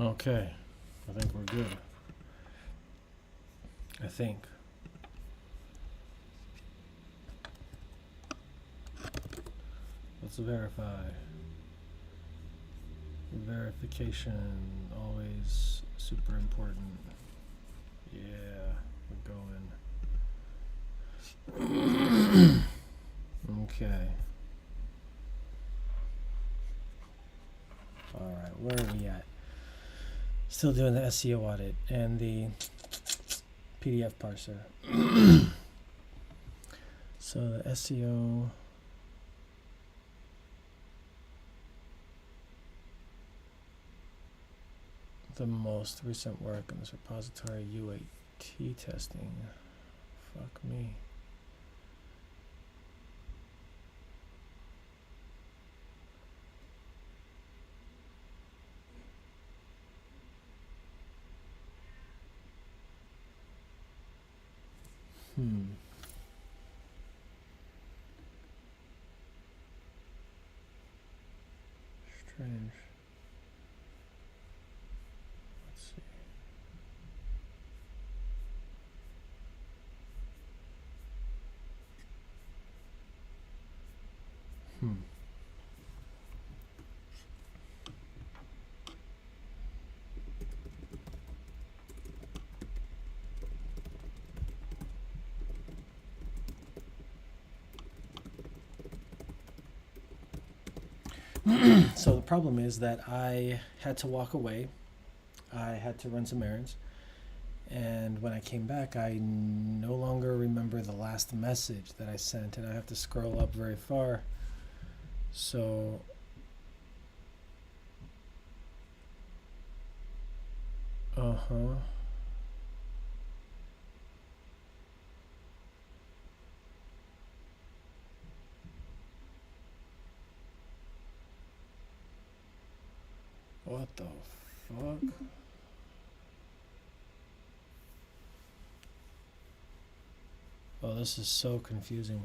Okay, I think we're good. I think. Let's verify. Verification, always super important. Yeah, we're going. Okay. Alright, where are we at? Still doing the SEO audit and the PDF parser. So the SEO. The most recent work in this repository, UAT testing. Fuck me. Strange. Let's see. So the problem is that I had to walk away. I had to run some errands. And when I came back, I no longer remember the last message that I sent, and I have to scroll up very far. So what the fuck? Oh, this is so confusing.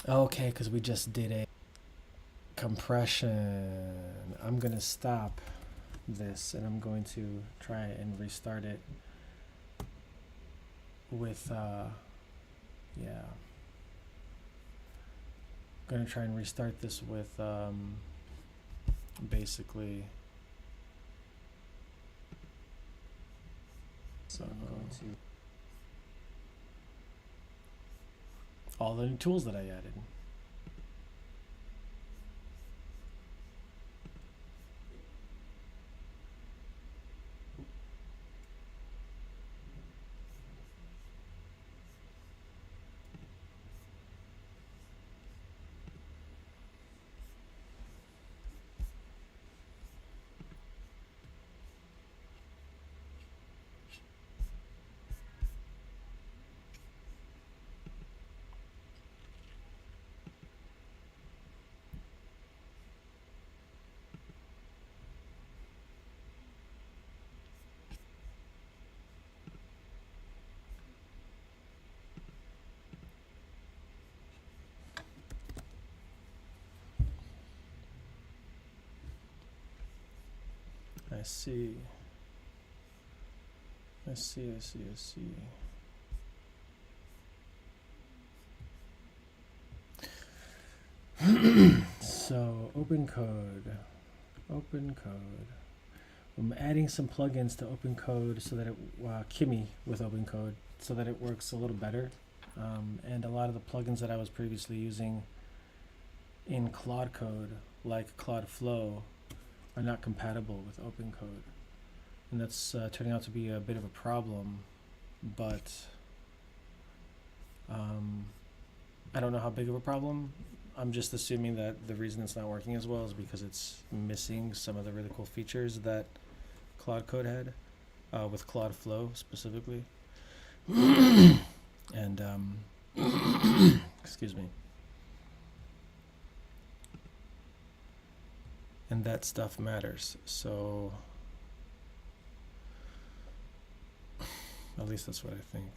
Okay, because we just did a compression. I'm gonna stop this and I'm going to try and restart it with yeah. I'm gonna try and restart this with basically. So I'm going to all the new tools that I added. I see. So open code. I'm adding some plugins to open code so that it kimi with open code so that it works a little better. And a lot of the plugins that I was previously using in Claude Code, like Claude Flow, are not compatible with open code. And that's turning out to be a bit of a problem, but I don't know how big of a problem. I'm just assuming that the reason it's not working as well is because it's missing some of the really cool features that Claude Code had, with Claude Flow specifically. And excuse me. And that stuff matters. So at least that's what I think.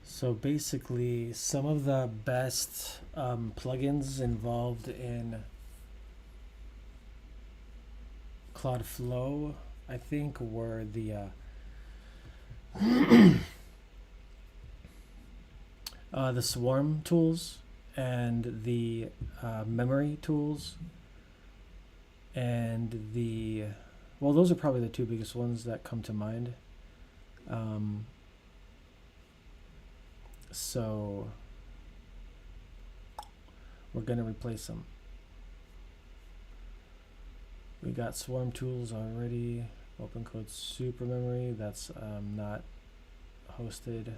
So basically, some of the best plugins involved in Cloudflow, I think, were the Swarm tools and the memory tools and the well, those are probably the two biggest ones that come to mind. Um, so we're gonna replace them. We got Swarm tools already. OpenCode Super Memory. That's not hosted.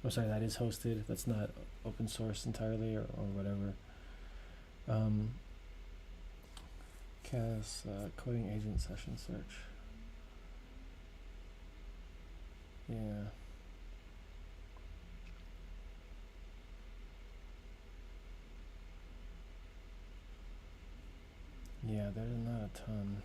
I'm sorry, that is hosted. That's not open source entirely or whatever. CAS coding agent session search. Yeah. Yeah, there's not a ton.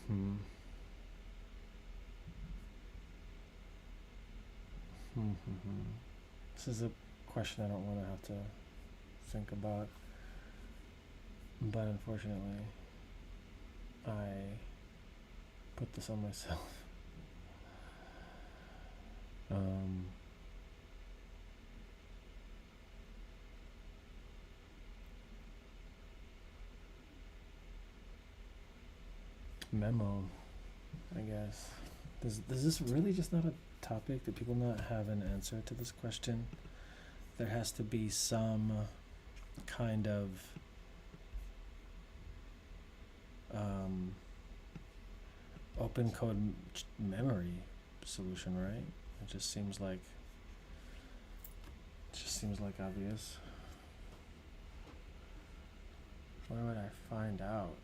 Hmm. This is a question I don't want to have to think about, but unfortunately, I put this on myself. Memo, I guess. Does this really just not a topic? Do people not have an answer to this question? There has to be some kind of open code memory solution, right? It just seems like obvious. Where would I find out?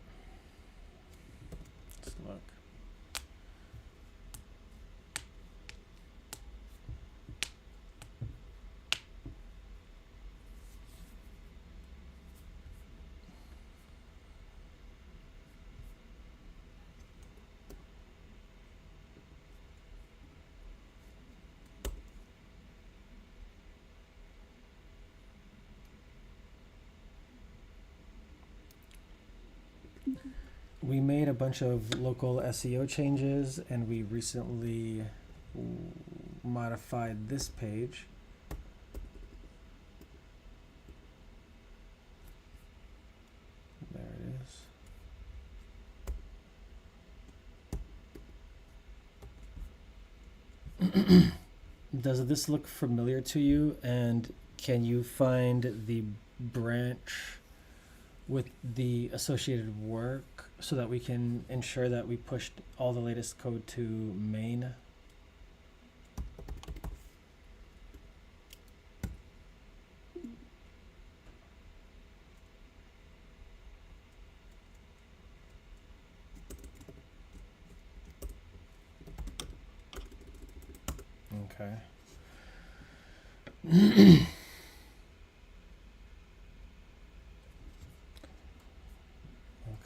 Let's look. We made a bunch of local SEO changes, and we recently modified this page. There it is. Does this look familiar to you? And can you find the branch with the associated work so that we can ensure that we pushed all the latest code to main? Okay.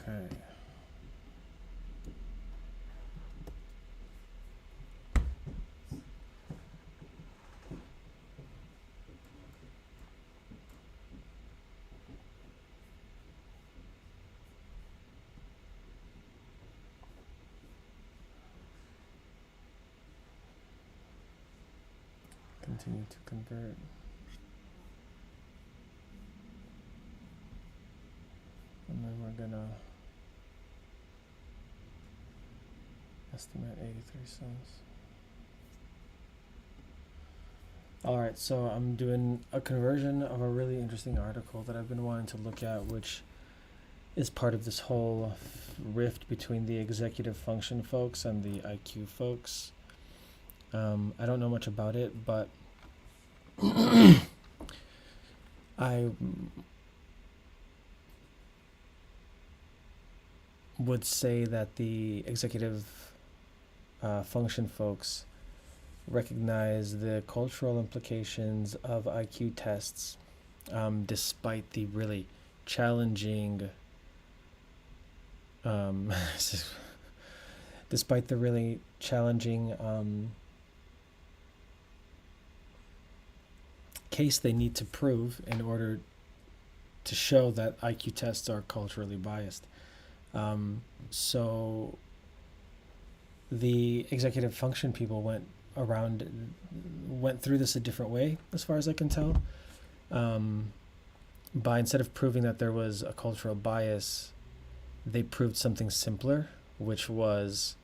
Okay. Continue to convert. And then we're gonna estimate 83 cents. All right, so I'm doing a conversion of a really interesting article that I've been wanting to look at, which is part of this whole rift between the executive function folks and the IQ folks. I don't know much about it, but I would say that the executive function folks recognize the cultural implications of IQ tests, despite the really challenging, um, despite the really challenging case they need to prove in order to show that IQ tests are culturally biased. So the executive function people went through this a different way, as far as I can tell. By instead of proving that there was a cultural bias, they proved something simpler, which was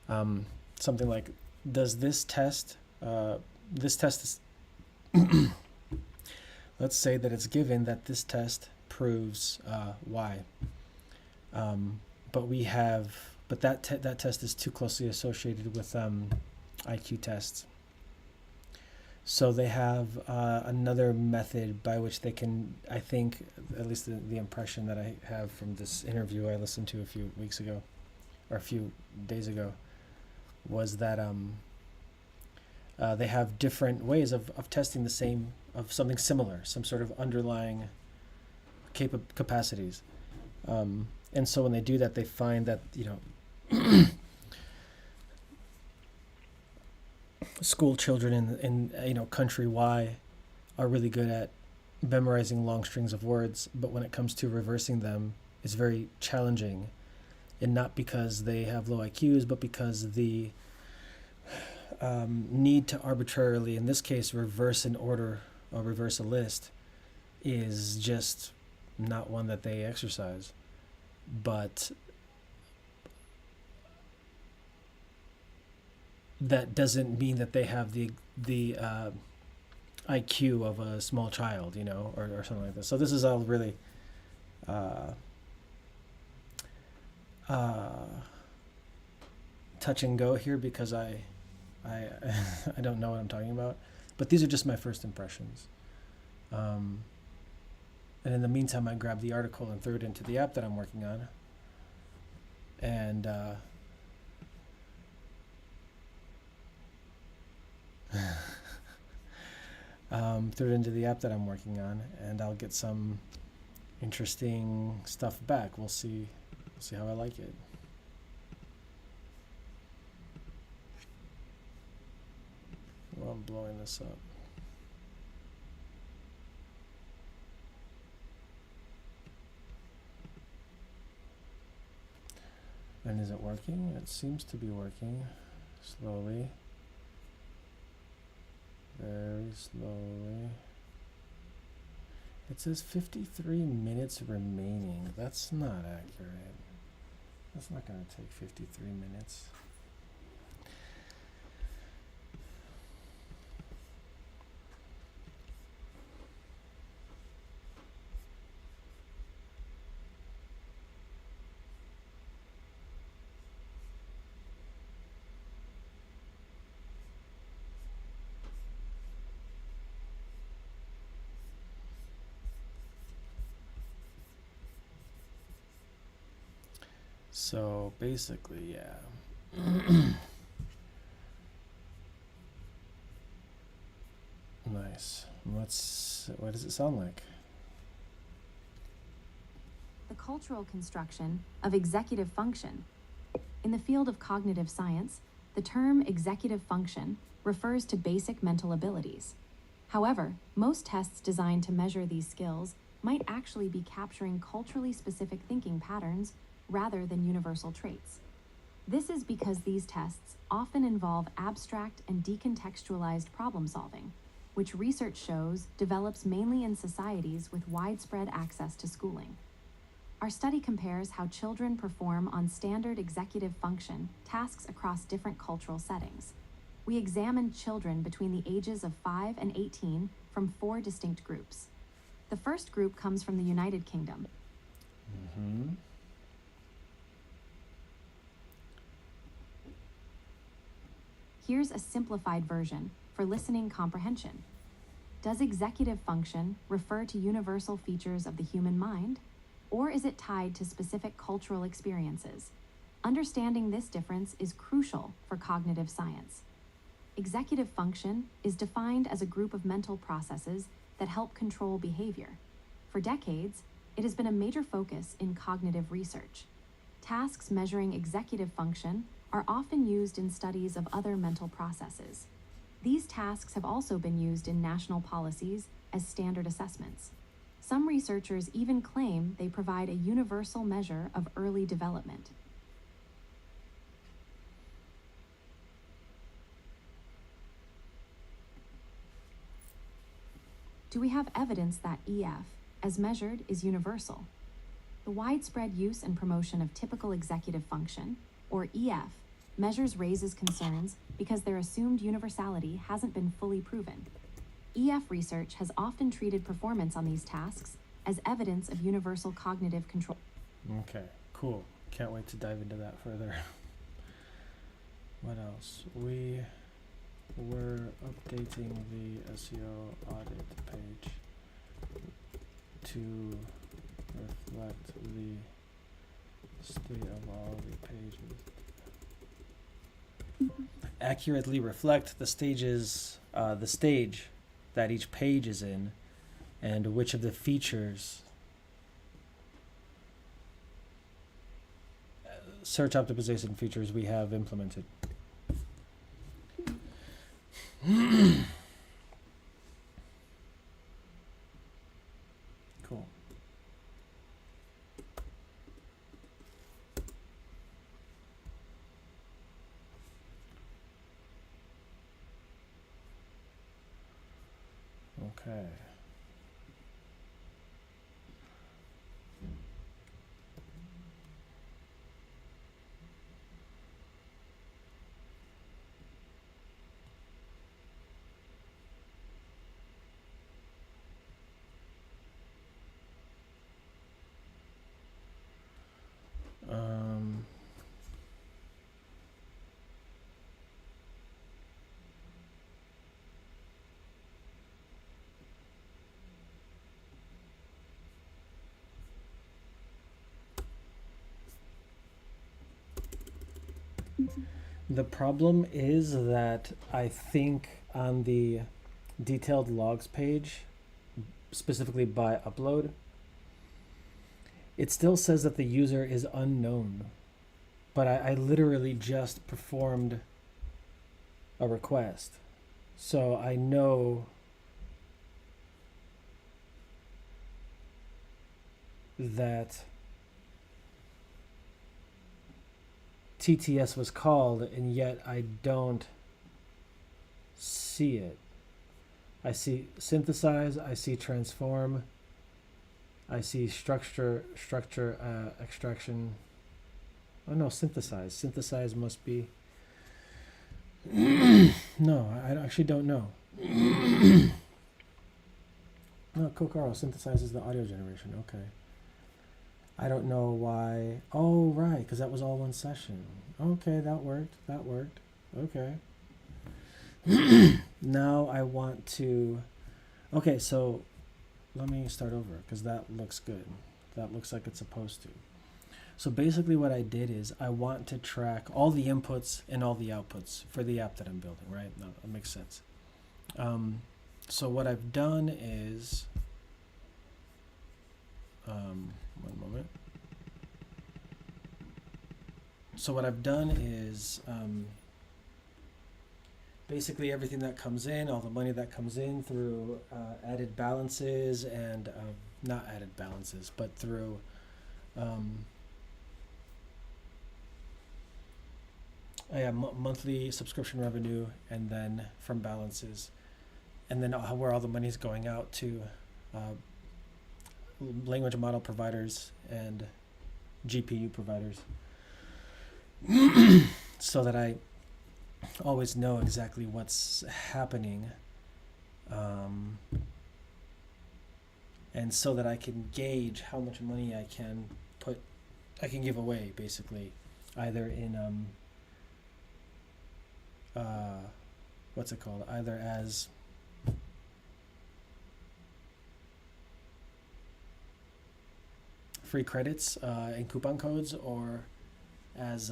something like, does this test, is, let's say that it's given that this test proves Y. But that test is too closely associated with IQ tests. So they have another method by which they can, I think, at least the impression that I have from this interview I listened to a few weeks ago, or a few days ago, was that they have different ways of testing of something similar, some sort of underlying capacities. And so when they do that, they find that, school children in country Y are really good at memorizing long strings of words, but when it comes to reversing them, it's very challenging, and not because they have low IQs, but because the need to arbitrarily, in this case, reverse an order or reverse a list is just not one that they exercise. But that doesn't mean that they have the IQ of a small child, or something like this. So this is all really touch and go here, because I don't know what I'm talking about. But these are just my first impressions. And in the meantime, I grabbed the article and threw it into the app that I'm working on. And threw it into the app that I'm working on, and I'll get some interesting stuff back. We'll see how I like it. Well, I'm blowing this up. And is it working? It seems to be working. Slowly. Very slowly. It says 53 minutes remaining. That's not accurate. That's not going to take 53 minutes. So basically, yeah. Nice. What does it sound like? The cultural construction of executive function. In the field of cognitive science, the term executive function refers to basic mental abilities. However, most tests designed to measure these skills might actually be capturing culturally specific thinking patterns rather than universal traits. This is because these tests often involve abstract and decontextualized problem solving, which research shows develops mainly in societies with widespread access to schooling. Our study compares how children perform on standard executive function tasks across different cultural settings. We examined children between the ages of 5 and 18 from 4 distinct groups. The first group comes from the United Kingdom. Mm-hmm. Here's a simplified version for listening comprehension. Does executive function refer to universal features of the human mind, or is it tied to specific cultural experiences? Understanding this difference is crucial for cognitive science. Executive function is defined as a group of mental processes that help control behavior. For decades, it has been a major focus in cognitive research. Tasks measuring executive function are often used in studies of other mental processes. These tasks have also been used in national policies as standard assessments. Some researchers even claim they provide a universal measure of early development. Do we have evidence that EF, as measured, is universal? The widespread use and promotion of typical executive function, or EF, measures raises concerns because their assumed universality hasn't been fully proven. EF research has often treated performance on these tasks as evidence of universal cognitive control. Okay, cool. Can't wait to dive into that further. What else? We were updating the SEO audit page to reflect the state of all the pages. Accurately reflect the stages, the stage that each page is in, and which of the features, search optimization features we have implemented. Cool. Okay. The problem is that I think on the detailed logs page, specifically by upload, it still says that the user is unknown. But I literally just performed a request. So I know that TTS was called, and yet I don't see it. I see synthesize, I see transform, I see structure extraction. Oh no, synthesize. Synthesize must be. No, I actually don't know. No, Kokaro synthesizes the audio generation. Okay. I don't know why. Oh, right, because that was all one session. Okay, that worked. That worked. Okay. Now I want to. Okay, so let me start over because that looks good. That looks like it's supposed to. So basically what I did is I want to track all the inputs and all the outputs for the app that I'm building, right? No, that makes sense. So what I've done is, one moment. So what I've done is basically everything that comes in, all the money that comes in through added balances and not added balances, but through monthly subscription revenue, and then from balances, and then where all the money is going out to language model providers and GPU providers, so that I always know exactly what's happening, and so that I can gauge how much money I can give away, basically, either in what's it called? Either as free credits and coupon codes, or as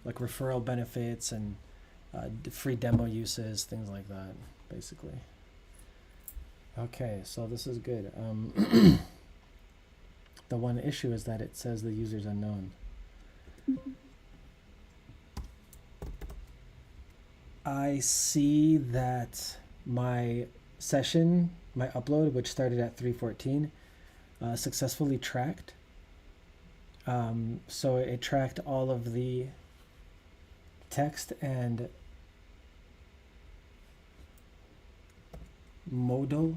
like referral benefits and free demo uses, things like that, basically. Okay, so this is good. The one issue is that it says the user's unknown. I see that my session, my upload, which started at 3:14, successfully tracked. So it tracked all of the text and modal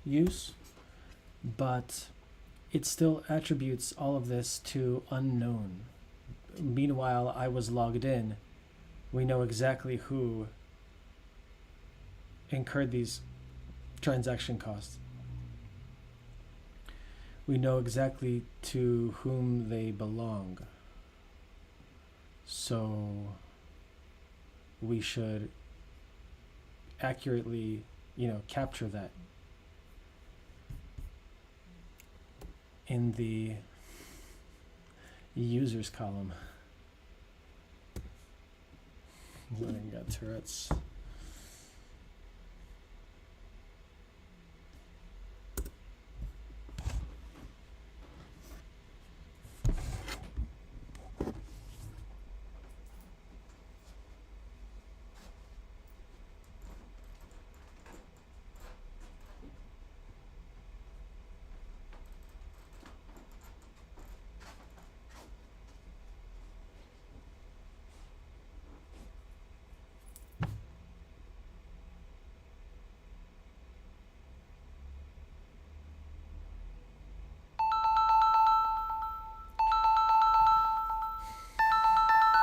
use, but it still attributes all of this to unknown. Meanwhile, I was logged in. We know exactly who incurred these transaction costs. We know exactly to whom they belong. So we should accurately, capture that in the users column. Learning got Tourette's.